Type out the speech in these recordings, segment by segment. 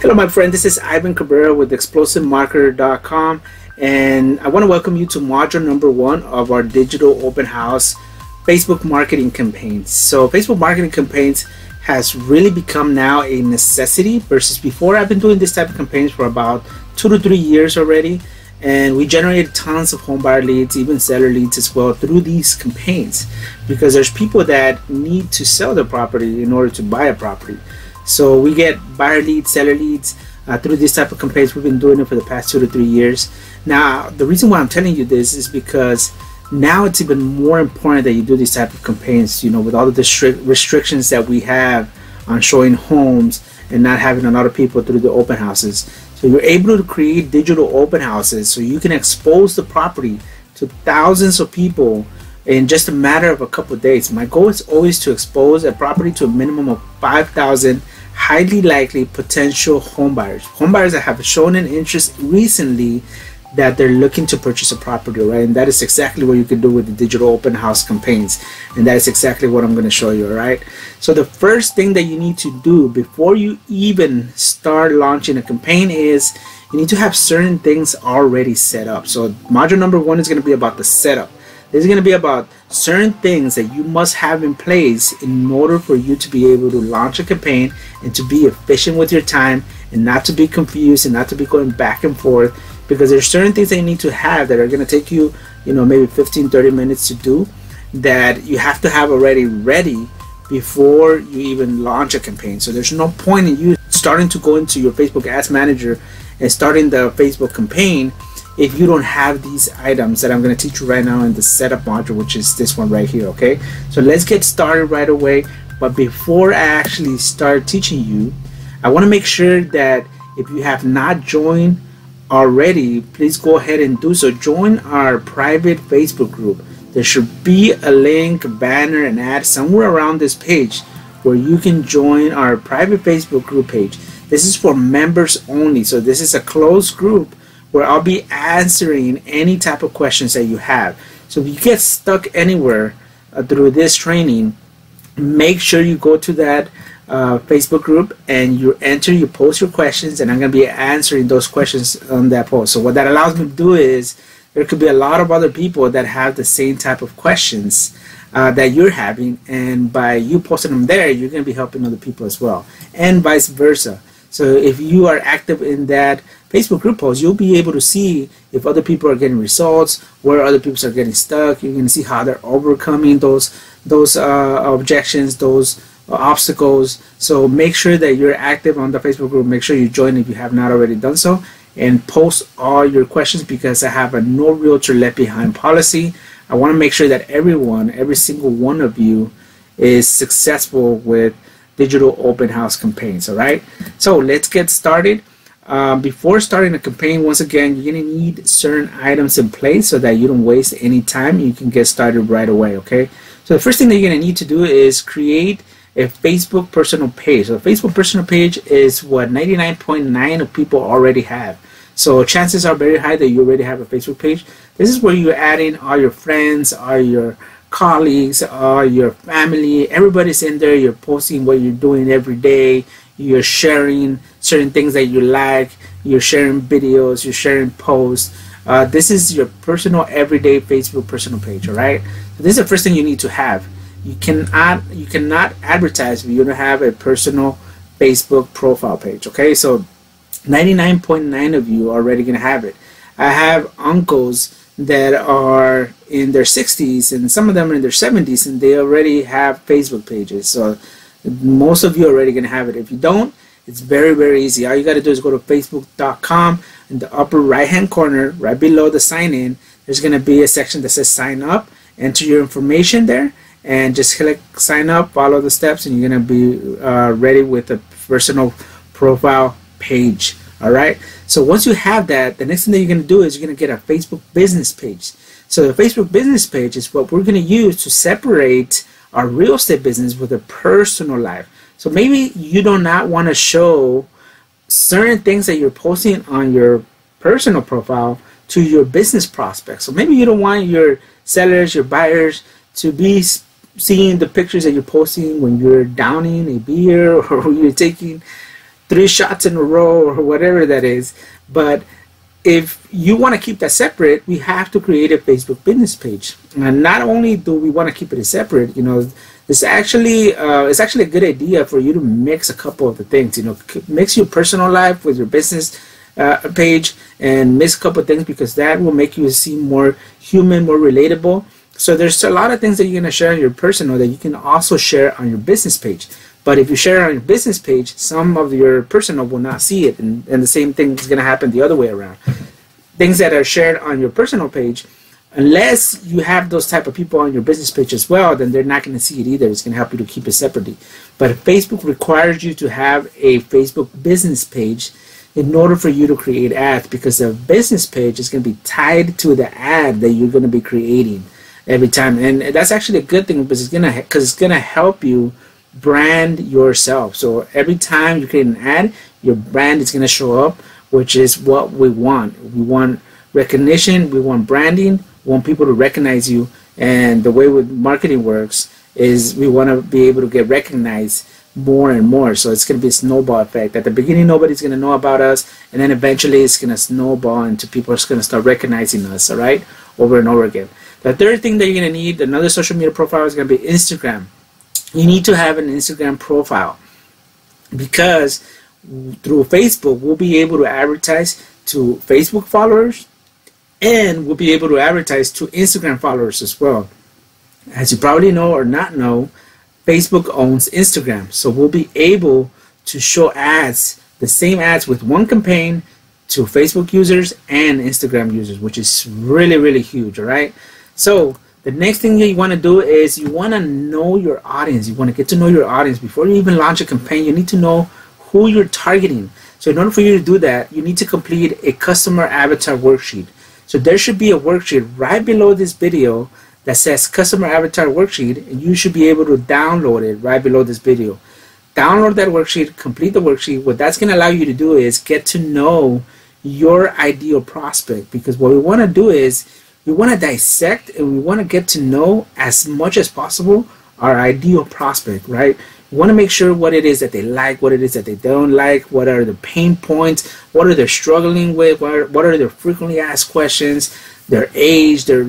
Hello my friend, this is Ivan Cabrera with ExplosiveMarketer.com, and I want to welcome you to module number 1 of our digital open house Facebook marketing campaigns. So Facebook marketing campaigns has really become now a necessity versus before. I've been doing this type of campaigns for about 2 to 3 years already, and we generated tons of home buyer leads, even seller leads as well, through these campaigns, because there's people that need to sell their property in order to buy a property. So we get buyer leads, seller leads through this type of campaigns. We've been doing it for the past 2 to 3 years. Now, the reason why I'm telling you this is because now it's even more important that you do these type of campaigns, you know, with all of the restrictions that we have on showing homes and not having a lot of people through the open houses. So you're able to create digital open houses so you can expose the property to thousands of people in just a matter of a couple of days. My goal is always to expose a property to a minimum of 5,000 highly likely potential home buyers that have shown an interest recently that they're looking to purchase a property, right? And that is exactly what you can do with the digital open house campaigns, and that is exactly what I'm going to show you. All right, so the first thing that you need to do before you even start launching a campaign is you need to have certain things already set up. So module number 1 is going to be about the setup. This is going to be about certain things that you must have in place in order for you to be able to launch a campaign and to be efficient with your time and not to be confused and not to be going back and forth, because there's certain things that you need to have that are going to take you, maybe 15-30 minutes to do, that you have to have already ready before you even launch a campaign. So there's no point in you starting to go into your Facebook Ads Manager and starting the Facebook campaign if you don't have these items that I'm going to teach you right now in the setup module, which is this one right here. Okay, so let's get started right away. But before I actually start teaching you, I want to make sure that if you have not joined already, please go ahead and do so. Join our private Facebook group. There should be a link, a banner, an ad somewhere around this page where you can join our private Facebook group page. This is for members only, so this is a closed group where I'll be answering any type of questions that you have. So if you get stuck anywhere through this training, make sure you go to that Facebook group and you post your questions, and I'm going to be answering those questions on that post. So what that allows me to do is there could be a lot of other people that have the same type of questions that you're having, and by you posting them there, you're going to be helping other people as well, and vice versa. So if you are active in that Facebook group post, you'll be able to see if other people are getting results, where other people are getting stuck. You're going to see how they're overcoming those objections, those obstacles. So make sure that you're active on the Facebook group. Make sure you join if you have not already done so, and post all your questions, because I have a no realtor left behind policy. I want to make sure that every single one of you is successful with digital open house campaigns. All right, so let's get started. Before starting a campaign, once again, you're going to need certain items in place so that you don't waste any time. You can get started right away. Okay, so the first thing that you're going to need to do is create a Facebook personal page. So a Facebook personal page is what 99.9% of people already have. So chances are very high that you already have a Facebook page. This is where you're adding all your friends, all your colleagues, all your family. Everybody's in there. You're posting what you're doing every day. You're sharing certain things that you like. You're sharing videos. You're sharing posts. This is your personal everyday Facebook personal page. All right. So this is the first thing you need to have. You cannot advertise if you don't have a personal Facebook profile page. Okay. So 99.9% of you are already gonna have it. I have uncles that are in their 60s, and some of them are in their 70s, and they already have Facebook pages. So most of you are already going to have it. If you don't, it's very, very easy. All you got to do is go to Facebook.com. In the upper right hand corner, right below the sign in, there's going to be a section that says sign up. Enter your information there and just click sign up, follow the steps, and you're going to be ready with a personal profile page. All right, so once you have that, the next thing that you're going to do is you're going to get a Facebook business page. So the Facebook business page is what we're going to use to separate our real estate business with a personal life. So maybe you do not want to show certain things that you're posting on your personal profile to your business prospects. So maybe you don't want your sellers, your buyers to be seeing the pictures that you're posting when you're downing a beer or when you're taking 3 shots in a row or whatever that is. But if you want to keep that separate, we have to create a Facebook business page. And not only do we want to keep it separate, it's actually a good idea for you to mix a couple of the things. Mix your personal life with your business page, and mix a couple of things, because that will make you seem more human, more relatable. So there's a lot of things that you're going to share on your personal that you can also share on your business page. But if you share it on your business page, some of your personal will not see it, and the same thing is going to happen the other way around. Things that are shared on your personal page, unless you have those type of people on your business page as well, then they're not going to see it either. It's going to help you to keep it separately. But Facebook requires you to have a Facebook business page in order for you to create ads, because the business page is going to be tied to the ad that you're going to be creating every time. And that's actually a good thing, because it's going to help you brand yourself. So every time you create an ad, your brand is going to show up, which is what we want. We want recognition, we want branding, we want people to recognize you. And the way with marketing works is we want to be able to get recognized more and more. So it's going to be a snowball effect. At the beginning, nobody's going to know about us, and then eventually it's going to snowball into people are going to start recognizing us, all right, over and over again. The third thing that you're going to need, another social media profile, is going to be Instagram. You need to have an Instagram profile, because through Facebook we'll be able to advertise to Facebook followers, and we'll be able to advertise to Instagram followers as well. As you probably know or not know, Facebook owns Instagram, so we'll be able to show ads, the same ads with one campaign, to Facebook users and Instagram users, which is really, really huge. All right, so the next thing that you want to do is you want to know your audience. You want to get to know your audience before you even launch a campaign. You need to know who you're targeting. So in order for you to do that, you need to complete a customer avatar worksheet. So there should be a worksheet right below this video that says customer avatar worksheet, and you should be able to download it right below this video. Download that worksheet, complete the worksheet. What that's going to allow you to do is get to know your ideal prospect, because what we want to do is we want to dissect and we want to get to know as much as possible our ideal prospect, right? We want to make sure what it is that they like, what it is that they don't like, what are the pain points, what are they struggling with, what are their frequently asked questions, their age, there's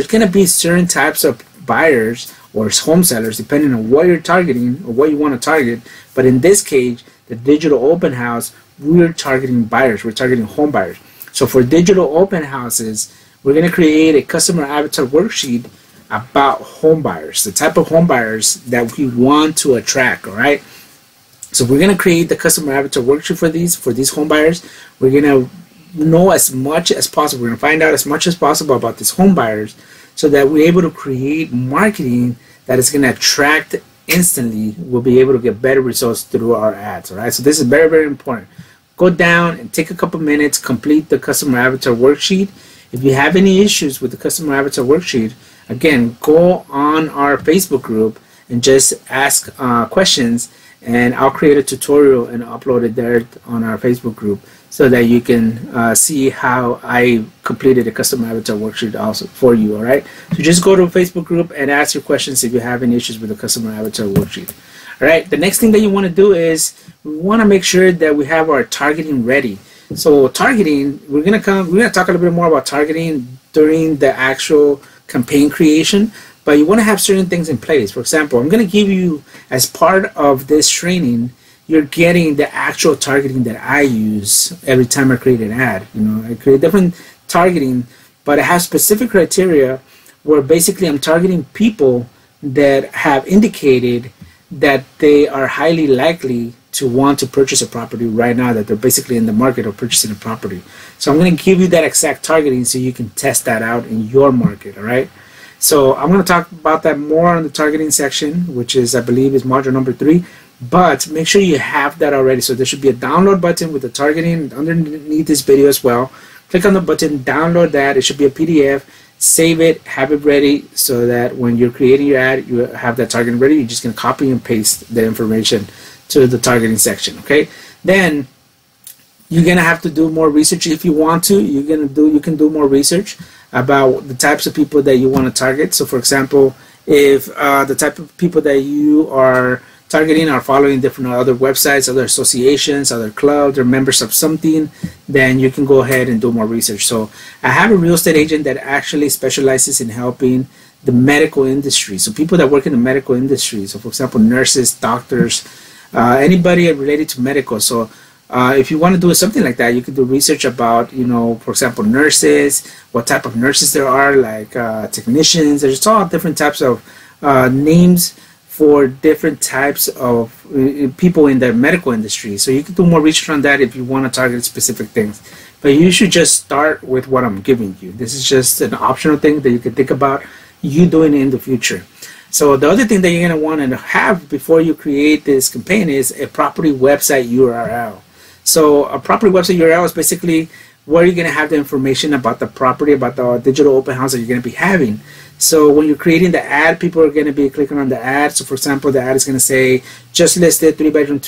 going to be certain types of buyers or home sellers depending on what you're targeting or what you want to target. But in this case, the digital open house, we're targeting buyers, we're targeting home buyers. So for digital open houses, we're going to create a customer avatar worksheet about home buyers, the type of home buyers that we want to attract. All right, so we're going to create the customer avatar worksheet for these home buyers. We're going to know as much as possible. We're going to find out as much as possible about these home buyers, so that we're able to create marketing that is going to attract instantly. We'll be able to get better results through our ads. All right, so this is very, very important. Go down and take a couple minutes, complete the customer avatar worksheet. If you have any issues with the customer avatar worksheet, again, go on our Facebook group and just ask questions, and I'll create a tutorial and upload it there on our Facebook group, so that you can see how I completed a customer avatar worksheet also for you. All right, so just go to a Facebook group and ask your questions if you have any issues with the customer avatar worksheet. All right, the next thing that you want to do is we want to make sure that we have our targeting ready. So targeting, we're gonna talk a little bit more about targeting during the actual campaign creation, but you want to have certain things in place. For example, I'm going to give you, as part of this training, you're getting the actual targeting that I use every time I create an ad. I create different targeting, but I have specific criteria where basically I'm targeting people that have indicated that they are highly likely to want to purchase a property right now, that they're basically in the market of purchasing a property. So I'm going to give you that exact targeting so you can test that out in your market. All right, so I'm going to talk about that more on the targeting section, which is, I believe, is module number 3. But make sure you have that already. So there should be a download button with the targeting underneath this video as well. Click on the button, download that. It should be a PDF. Save it, have it ready, so that when you're creating your ad, you have that targeting ready. You're just going to copy and paste the information to the targeting section. Okay, then you're gonna have to do more research if you want to. You can do more research about the types of people that you want to target. So for example, if the type of people that you are targeting or following different other websites, other associations, other clubs, or members of something, then you can go ahead and do more research. So I have a real estate agent that actually specializes in helping the medical industry. So people that work in the medical industry. So for example, nurses, doctors, anybody related to medical. So if you want to do something like that, you can do research about, for example, nurses, what type of nurses there are, like technicians. There's all different types of names for different types of people in the medical industry. So you can do more research on that if you want to target specific things. But you should just start with what I'm giving you. This is just an optional thing that you can think about you doing in the future. So the other thing that you're going to want to have before you create this campaign is a property website URL. So a property website URL is basically where you're going to have the information about the property, about the digital open house that you're going to be having. So when you're creating the ad, people are going to be clicking on the ad. So for example, the ad is going to say, just listed 3-bedroom,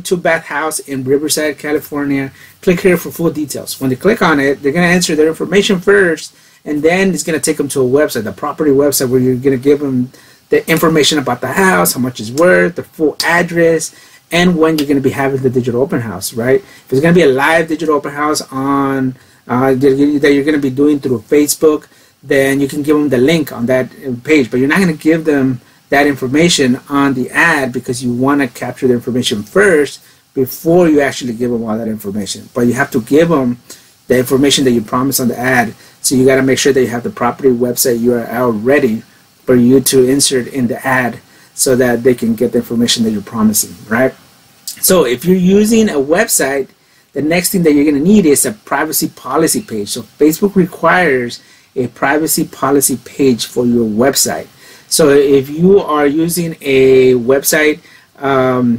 2-bath house in Riverside, California. Click here for full details. When they click on it, they're going to enter their information first, and then it's going to take them to a website, the property website, where you're going to give them the information about the house, how much it's worth, the full address, and when you're going to be having the digital open house, right? If it's going to be a live digital open house on that you're going to be doing through Facebook, then you can give them the link on that page, but you're not going to give them that information on the ad because you want to capture the information first before you actually give them all that information. But you have to give them the information that you promised on the ad, so you got to make sure that you have the property website URL ready for you to insert in the ad so that they can get the information that you're promising, right? So if you're using a website, the next thing that you're going to need is a privacy policy page. So Facebook requires a privacy policy page for your website. So if you are using a website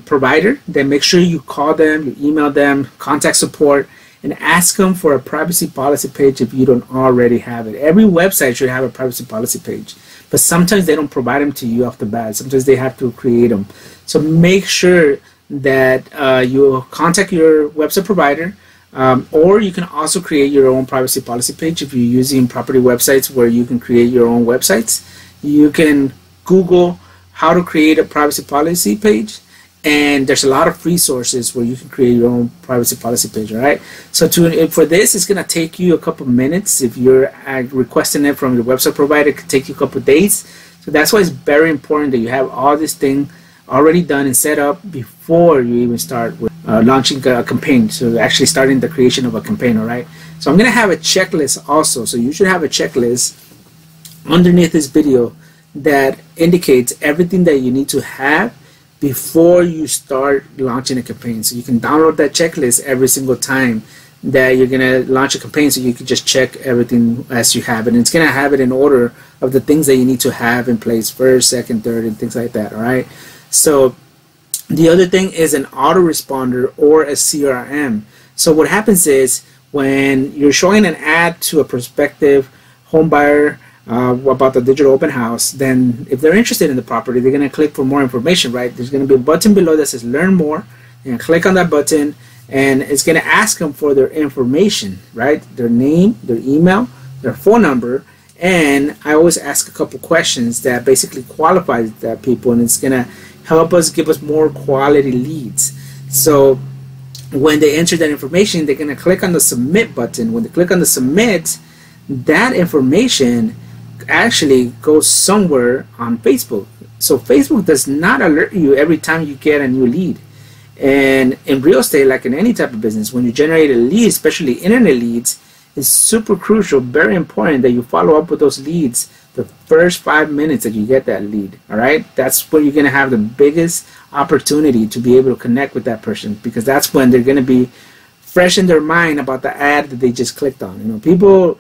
provider, then make sure you call them, you email them, contact support, and ask them for a privacy policy page if you don't already have it. Every website should have a privacy policy page, but sometimes they don't provide them to you off the bat. Sometimes they have to create them. So make sure that you contact your website provider, or you can also create your own privacy policy page if you're using property websites where you can create your own websites. You can Google how to create a privacy policy page, and there's a lot of free sources where you can create your own privacy policy page. All right, so for this, it's going to take you a couple minutes. If you're requesting it from your website provider, it could take you a couple days. So that's why it's very important that you have all this thing already done and set up before you even start with launching a campaign. So actually starting the creation of a campaign. All right, so I'm going to have a checklist also. So you should have a checklist underneath this video that indicates everything that you need to have before you start launching a campaign. So you can download that checklist every single time that you're going to launch a campaign, so you can just check everything as you have it. And it's going to have it in order of the things that you need to have in place, first, second, third, and things like that. All right, so the other thing is an autoresponder or a CRM. So what happens is when you're showing an ad to a prospective home buyer about the digital open house, then if they're interested in the property, they're going to click for more information, right? There's going to be a button below that says learn more, and click on that button, and it's going to ask them for their information, right? Their name, their email, their phone number, and I always ask a couple questions that basically qualifies that people, and it's going to help us give us more quality leads. So when they enter that information, they're going to click on the submit button. When they click on the submit, that information actually goes somewhere on Facebook. So Facebook does not alert you every time you get a new lead. And in real estate, like in any type of business, when you generate a lead, especially internet leads, it's super crucial, very important that you follow up with those leads the first 5 minutes that you get that lead. All right, that's where you're going to have the biggest opportunity to be able to connect with that person, because that's when they're going to be fresh in their mind about the ad that they just clicked on. You know, people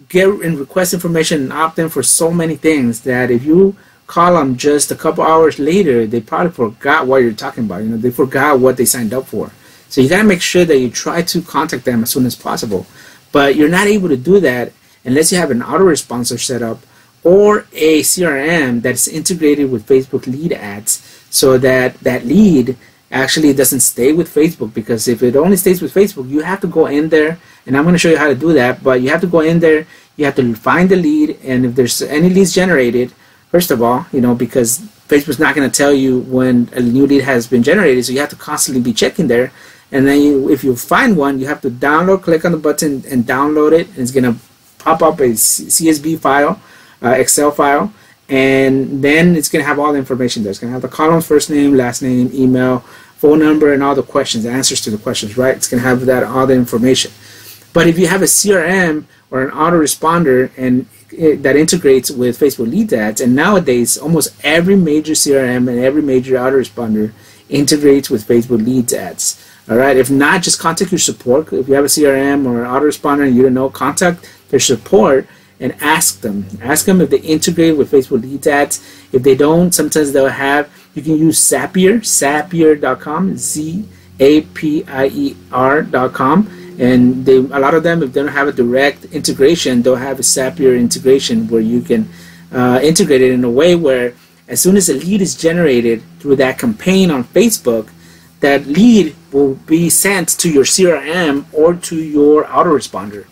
get and request information and opt in for so many things that if you call them just a couple hours later, they probably forgot what you're talking about. You know, they forgot what they signed up for. So you got to make sure that you try to contact them as soon as possible. But you're not able to do that unless you have an autoresponsor set up or a CRM that's integrated with Facebook lead ads, so that that lead actually doesn't stay with Facebook. Because if it only stays with Facebook, you have to go in there, and I'm going to show you how to do that, but you have to go in there, you have to find the lead, and if there's any leads generated, first of all, because Facebook's not going to tell you when a new lead has been generated, so you have to constantly be checking there. And then if you find one, you have to click on the button and download it, and it's going to pop up a CSV file, Excel file, and then it's going to have all the information there. It's going to have the columns, first name, last name, email, phone number, and all the questions, the answers to the questions, right? It's going to have all the information. But if you have a CRM or an autoresponder and that integrates with Facebook Lead Ads, and nowadays almost every major CRM and every major autoresponder integrates with Facebook Lead Ads. All right, if not, just contact your support. If you have a CRM or an autoresponder and you don't know, contact their support and ask them. Ask them if they integrate with Facebook Lead Ads. If they don't, sometimes they'll have, you can use Zapier.com, Zapier.com. And a lot of them, if they don't have a direct integration, they'll have a Zapier integration where you can integrate it in a way where as soon as a lead is generated through that campaign on Facebook, that lead will be sent to your CRM or to your autoresponder.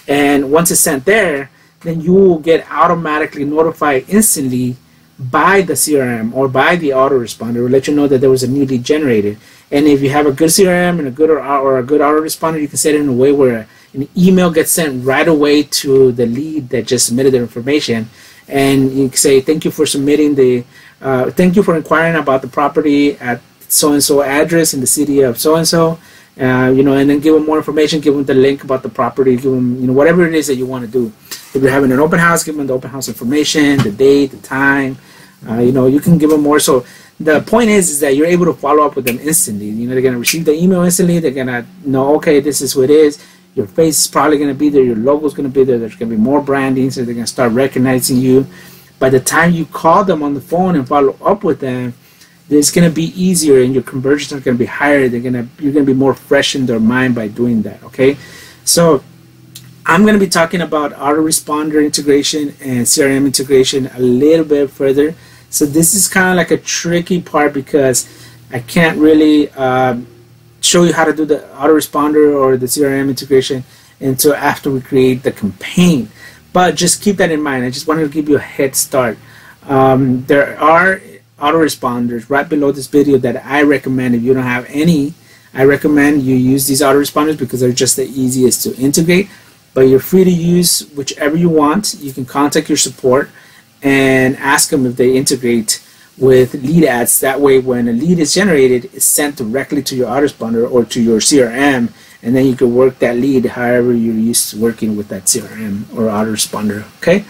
And once it's sent there, then you will get automatically notified instantly by the CRM or by the autoresponder to let you know that there was a new lead generated. And if you have a good CRM and a good or a good autoresponder, you can set it in a way where an email gets sent right away to the lead that just submitted their information, and you can say thank you for submitting thank you for inquiring about the property at so and so address in the city of so and so, and then give them more information, give them the link about the property, give them whatever it is that you want to do. If you're having an open house, give them the open house information, the date, the time. You can give them more. So the point is that you're able to follow up with them instantly. They're going to receive the email instantly. They're going to know, okay, this is what it is. Your face is probably going to be there. Your logo is going to be there. There's going to be more branding, so they're going to start recognizing you. By the time you call them on the phone and follow up with them, it's going to be easier, and your conversions are going to be higher. You're going to be more fresh in their mind by doing that. Okay, so I'm going to be talking about autoresponder integration and CRM integration a little bit further. So this is kind of like a tricky part because I can't really show you how to do the autoresponder or the CRM integration until after we create the campaign. But just keep that in mind. I just wanted to give you a head start. There are autoresponders right below this video that I recommend. If you don't have any, I recommend you use these autoresponders because they're just the easiest to integrate. But you're free to use whichever you want. You can contact your support and ask them if they integrate with lead ads. That way, when a lead is generated, it's sent directly to your autoresponder or to your CRM, and then you can work that lead however you're used to working with that CRM or autoresponder. Okay.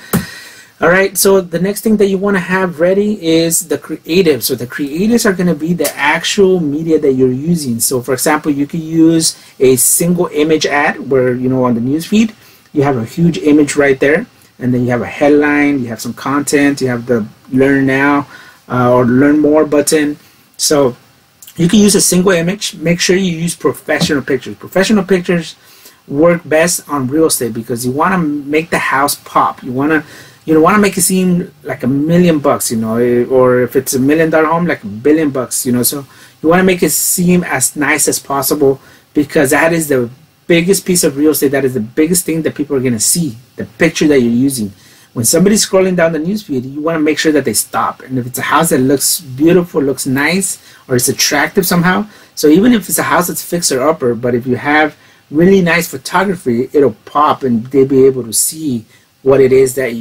All right. So the next thing that you want to have ready is the creative. So the creatives are going to be the actual media that you're using. So for example, you could use a single image ad where on the newsfeed you have a huge image right there. And then you have a headline, you have some content, you have the learn now or learn more button. So you can use a single image. Make sure you use professional pictures. Professional pictures work best on real estate because you want to make the house pop. You want to make it seem like $1 million, or if it's $1 million home, like $1 billion, So you want to make it seem as nice as possible because that is the biggest piece of real estate. That is the biggest thing that people are going to see, the picture that you're using. When somebody's scrolling down the newsfeed, you want to make sure that they stop. And if it's a house that looks beautiful, looks nice, or it's attractive somehow, so even if it's a house that's fixer upper, but if you have really nice photography, it'll pop and they'll be able to see what it is that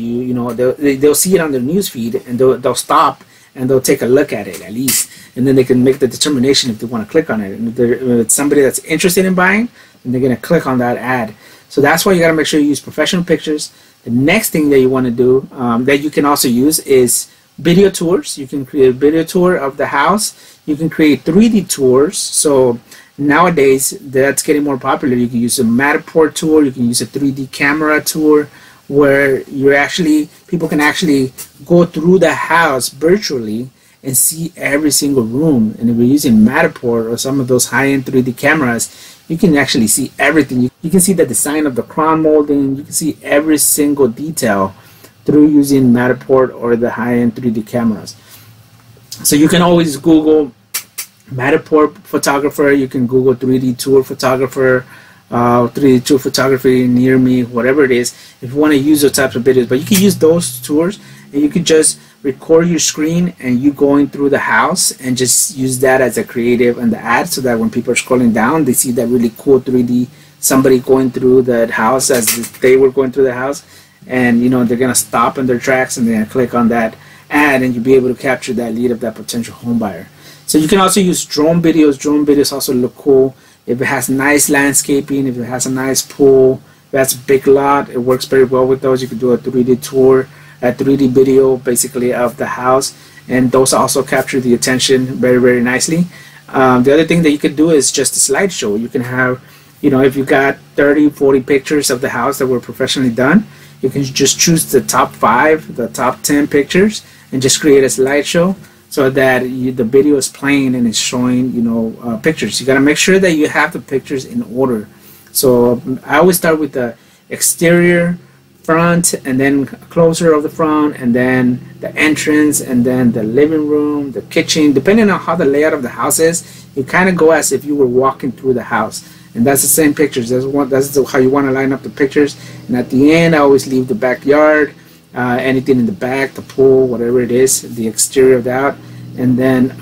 they'll see it on their newsfeed, and they'll stop and they'll take a look at it at least, and then they can make the determination if they want to click on it. And if it's somebody that's interested in buying, then they're going to click on that ad. So that's why you got to make sure you use professional pictures. The next thing that you want to do that you can also use is video tours. You can create a video tour of the house. You can create 3D tours. So nowadays that's getting more popular. You can use a Matterport tour. You can use a 3D camera tour where people can actually go through the house virtually and see every single room. And if you're using Matterport or some of those high-end 3D cameras, you can actually see everything. You can see the design of the crown molding. You can see every single detail through using Matterport or the high-end 3D cameras. So you can always Google Matterport photographer. You can Google 3D tour photographer, 3D tour photography near me, whatever it is, if you want to use those types of videos. But you can use those tours and you can just record your screen and you going through the house, and just use that as a creative and the ad, so that when people are scrolling down, they see that really cool 3D somebody going through the house as they were going through the house, and you know they're gonna stop in their tracks and they're gonna click on that ad, and you'll be able to capture that lead of that potential home buyer. So you can also use drone videos. Drone videos also look cool if it has nice landscaping, if it has a nice pool, if it has a big lot. It works very well with those. You can do a 3D tour, a 3D video basically of the house, and those also capture the attention very, very nicely. The other thing that you could do is just a slideshow. You can have, you know, if you got 30, 40 pictures of the house that were professionally done, you can just choose the top 5, the top 10 pictures, and just create a slideshow so that the video is playing and it's showing, you know, pictures. You got to make sure that you have the pictures in order. So I always start with the exterior, front, and then closer of the front, and then the entrance, and then the living room, the kitchen. Depending on how the layout of the house is, you kind of go as if you were walking through the house. And that's the same pictures. That's how you want to line up the pictures. And at the end, I always leave the backyard, anything in the back, the pool, whatever it is, the exterior of that. And then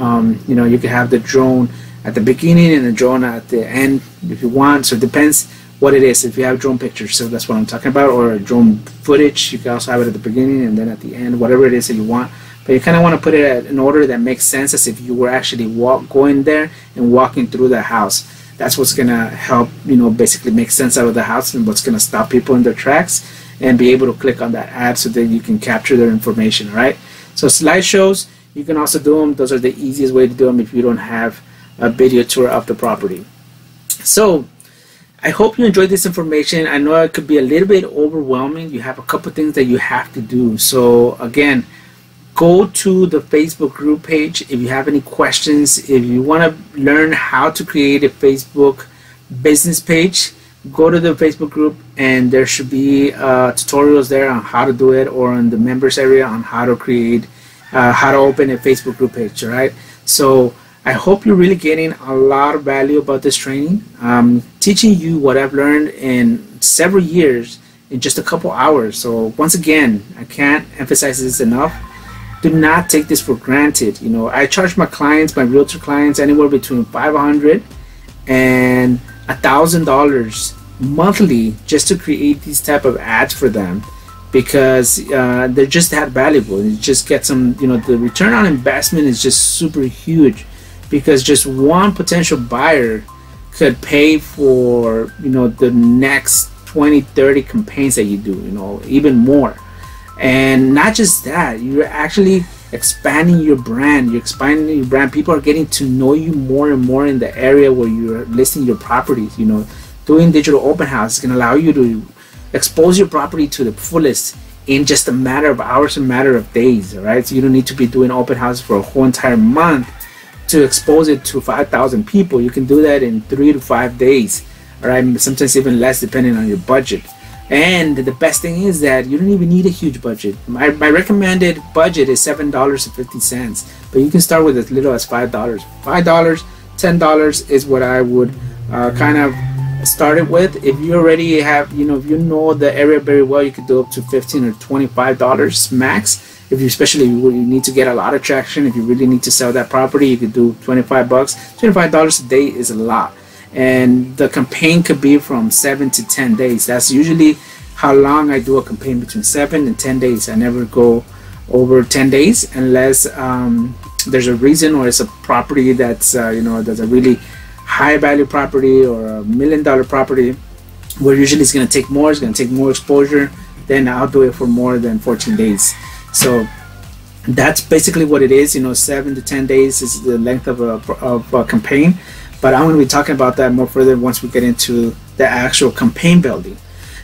you know, you can have the drone at the beginning and the drone at the end if you want. So it depends what it is. If you have drone pictures, so that's what I'm talking about, or drone footage, you can also have it at the beginning and then at the end, whatever it is that you want. But you kind of want to put it in order that makes sense, as if you were actually going there and walking through the house. That's what's gonna help, you know, basically make sense out of the house, and what's gonna stop people in their tracks and be able to click on that ad so that you can capture their information. All right. So slideshows, you can also do them. Those are the easiest way to do them if you don't have a video tour of the property. So I hope you enjoyed this information. I know it could be a little bit overwhelming. You have a couple things that you have to do. So again, go to the Facebook group page if you have any questions. If you want to learn how to create a Facebook business page, go to the Facebook group, and there should be tutorials there on how to do it, or in the members area on how to create, how to open a Facebook group page. All right. So I hope you're really getting a lot of value about this training. Teaching you what I've learned in several years in just a couple hours. So once again, I can't emphasize this enough. Do not take this for granted. You know, I charge my clients, my realtor clients, anywhere between $500 and $1,000 monthly just to create these type of ads for them, because they're just that valuable. You just get some, you know, the return on investment is just super huge, because just one potential buyer could pay for, you know, the next 20, 30 campaigns that you do, you know, even more. And not just that, you're actually expanding your brand. You're expanding your brand. People are getting to know you more and more in the area where you're listing your properties. You know, doing digital open house is going to allow you to expose your property to the fullest in just a matter of hours, a matter of days. All right, so you don't need to be doing open houses for a whole entire month to expose it to 5,000 people. You can do that in 3 to 5 days. All right, sometimes even less depending on your budget. And the best thing is that you don't even need a huge budget. My recommended budget is $7.50, but you can start with as little as $5. $5, $10 is what I would kind of start it with. If you already have, you know, if you know the area very well, you could do up to $15 or $25 max. If you, especially if you need to get a lot of traction, if you really need to sell that property, you could do $25. $25 a day is a lot. And the campaign could be from 7 to 10 days. That's usually how long I do a campaign, between 7 and 10 days. I never go over 10 days unless there's a reason, or it's a property that's you know, that's a really high value property, or $1 million property, where usually it's going to take more. It's going to take more exposure. Then I'll do it for more than 14 days. So that's basically what it is. You know, 7 to 10 days is the length of a campaign. But I'm going to be talking about that more further once we get into the actual campaign building.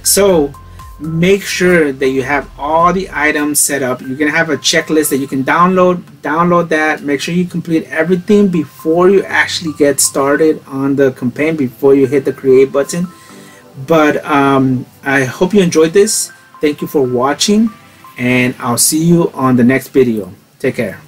So make sure that you have all the items set up. You're going to have a checklist that you can download that. Make sure you complete everything before you actually get started on the campaign, before you hit the create button. But I hope you enjoyed this. Thank you for watching, and I'll see you on the next video. Take care.